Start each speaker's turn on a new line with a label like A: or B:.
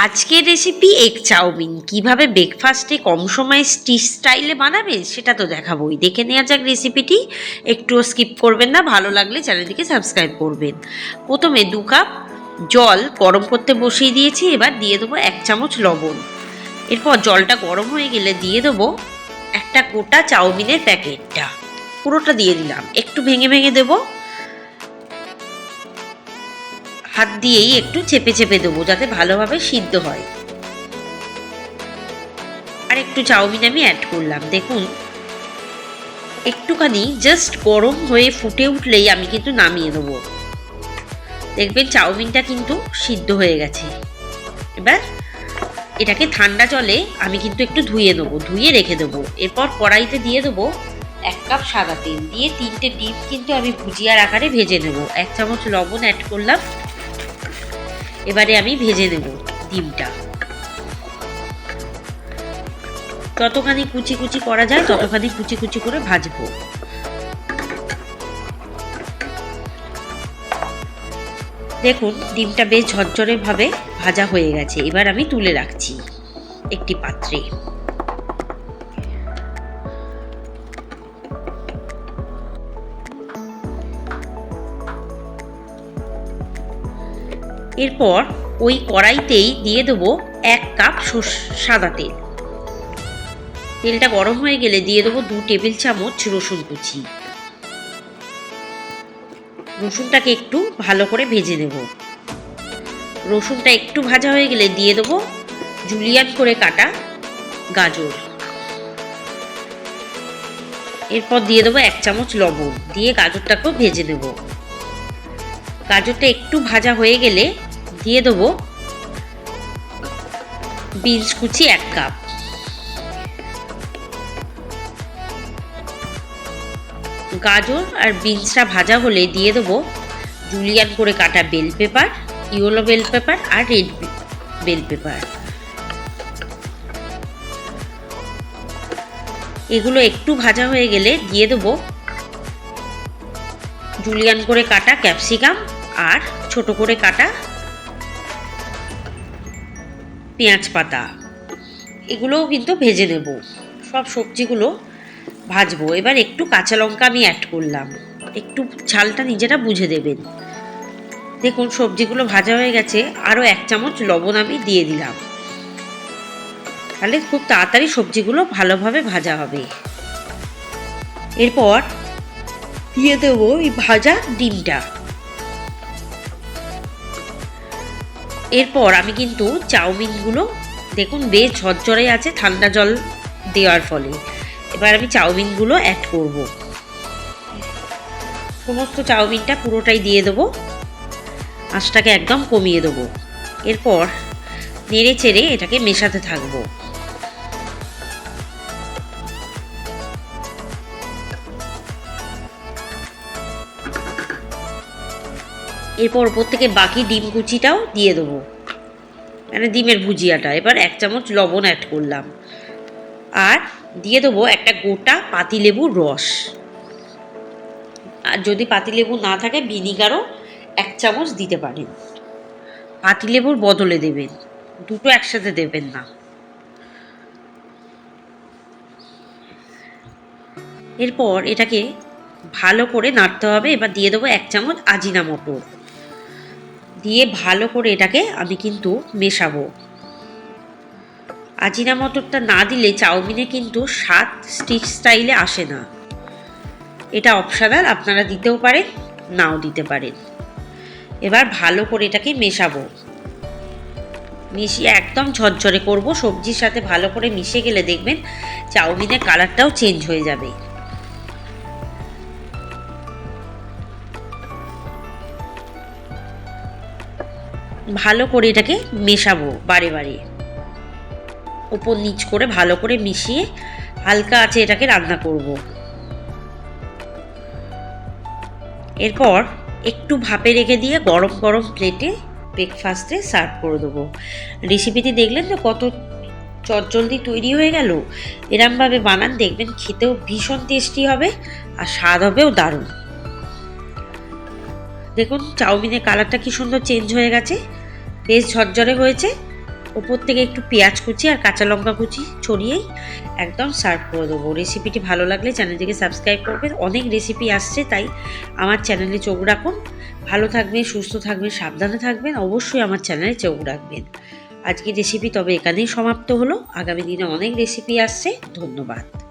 A: আজকের recipe egg chowmein কিভাবে ব্রেকফাস্টে কম সময়ে স্টাইলে বানাবে সেটা তো দেখাবোই। দেখে নেওয়া যাক রেসিপিটি। একটুও স্কিপ করবেন না, ভালো লাগলে চ্যানেলটিকে সাবস্ক্রাইব করবেন। প্রথমে 2 কাপ জল গরম করতে বসিয়ে দিয়েছি। এবার দিয়ে দেবো 1 চামচ লবণ। এরপর জলটা গরম হয়ে গেলে দিয়ে দেবো একটা গোটা চাউমিনের প্যাকেটটা, পুরোটা দিয়ে দিলাম। একটু ভেঙে ভেঙে দেবো, হাত দিয়েই একটু চেপে চেপে দেবো যাতে ভালোভাবে সিদ্ধ হয়। আর একটু চাউমিন আমি অ্যাড করলাম। দেখুন একটুখানি জাস্ট গরম হয়ে ফুটে উঠলেই আমি কিন্তু নামিয়ে দেবো। দেখবেন চাউমিনটা কিন্তু সিদ্ধ হয়ে গেছে। এবার এটাকে ঠান্ডা জলে আমি কিন্তু একটু ধুয়ে নেবো, ধুয়ে রেখে দেবো। এরপর কড়াইতে দিয়ে দেবো 1 কাপ সাদা তেল, দিয়ে 3টে ডিম কিন্তু আমি ভুজিয়ার আকারে ভেজে নেব। 1 চামচ লবণ অ্যাড করলাম। এবারে আমি ভেজে নেব ডিমটা, যতখানি কুচি কুচি করা যায় ততখানি কুচি কুচি করে ভাজবো। দেখুন ডিমটা বেশ ঝরঝরে ভাবে ভাজা হয়ে গেছে। এবার আমি তুলে রাখছি একটি পাত্রে। এরপর ওই কড়াইতেই দিয়ে দেবো 1 কাপ সাদা তেল। তেলটা গরম হয়ে গেলে দিয়ে দেবো 2 টেবিল চামচ রসুন কুচি। রসুনটাকে একটু ভালো করে ভেজে নেব। রসুনটা একটু ভাজা হয়ে গেলে দিয়ে দেবো জুলিয়ান করে কাটা গাজর। এরপর দিয়ে দেবো 1 চামচ লবণ, দিয়ে গাজরটাকেও ভেজে নেব। গাজরটা একটু ভাজা হয়ে গেলে দিয়ে দেবো বিনস কুচি 1 কাপ। গাজর আর বিনসটা ভাজা হলে দিয়ে দেবো জুলিয়ান করে কাটা bell pepper, yellow bell pepper আর রেড বেল পেপার। এগুলো একটু ভাজা হয়ে গেলে দিয়ে দেবো জুলিয়ান করে কাটা ক্যাপসিকাম আর ছোট করে কাটা পেঁয়াজ পাতা। এগুলোও কিন্তু ভেজে নেব। সব সবজিগুলো ভাজবো। এবার একটু কাঁচা লঙ্কা আমি অ্যাড করলাম, একটু ঝালটা নিজেরা বুঝে দেবেন। দেখুন সবজিগুলো ভাজা হয়ে গেছে। আরও 1 চামচ লবণ আমি দিয়ে দিলাম, তাহলে খুব তাড়াতাড়ি সবজিগুলো ভালোভাবে ভাজা হবে। এরপর দিয়ে দেবো এই ভাজা ডিমটা। এরপর আমি কিন্তু চাউমিনগুলো দেখুন বেশ ঝরঝরে আছে ঠান্ডা জল দেওয়ার ফলে। এবার আমি চাউমিনগুলো অ্যাড করব। সমস্ত চাউমিনটা পুরোটাই দিয়ে দেবো, আঁচটাকে একদম কমিয়ে দেবো। এরপর নেড়ে চেড়ে এটাকে মেশাতে থাকবো। এরপর ওপর থেকে বাকি ডিম কুচিটাও দিয়ে দেবো, মানে ডিমের ভুজিয়াটা। এবার 1 চামচ লবণ অ্যাড করলাম। আর দিয়ে দেবো একটা গোটা পাতিলেবুর রস। আর যদি পাতিলেবু না থাকে ভিনিগারও 1 চামচ দিতে পারেন। পাতিলেবুর বদলে দেবেন, দুটো একসাথে দেবেন না। এরপর এটাকে ভালো করে নাড়তে হবে। এবার দিয়ে দেবো 1 চামচ আজিনামোটো, দিয়ে ভালো করে এটাকে আমি কিন্তু মেশাবো। আজিনামোটোটা না দিলে চাউমিনে কিন্তু স্বাদ স্টাইলে আসে না। এটা অপশনাল, আপনারা দিতেও পারেন নাও দিতে পারেন। এবার ভালো করে এটাকে মেশাবো। মিশিয়ে একদম ঝরঝরে করব। সবজির সাথে ভালো করে মিশে গেলে দেখবেন চাউমিনের কালারটাও চেঞ্জ হয়ে যাবে। ভালো করে এটাকে মেশাবো বারে বারে, ওপর নিচ করে ভালো করে মিশিয়ে হালকা আছে এটাকে রান্না করব। এরপর একটু ভাপে রেখে দিয়ে গরম গরম প্লেটে ব্রেকফাস্টে সার্ভ করে দেবো। রেসিপিটি দেখলেন তো কত চটজলদি তৈরি হয়ে গেল। এরমভাবে বানান, দেখবেন খেতেও ভীষণ টেস্টি হবে আর স্বাদ হবেও দারুণ। দেখুন চাউমিনের কালারটা কি সুন্দর চেঞ্জ হয়ে গেছে, বেশ ঝরঝরে হয়েছে। ওপর থেকে একটু পেঁয়াজ কুচি আর কাঁচা লঙ্কা কুচি ছড়িয়েই একদম সার্ভ করে দেবো। রেসিপিটি ভালো লাগলে চ্যানেলটিকে সাবস্ক্রাইব করবেন। অনেক রেসিপি আসছে, তাই আমার চ্যানেলে চোখ রাখুন। ভালো থাকবেন, সুস্থ থাকবেন, সাবধানে থাকবেন, অবশ্যই আমার চ্যানেলে চোখ রাখবেন। আজকের রেসিপি তবে এখানেই সমাপ্ত হলো। আগামী দিনে অনেক রেসিপি আসছে। ধন্যবাদ।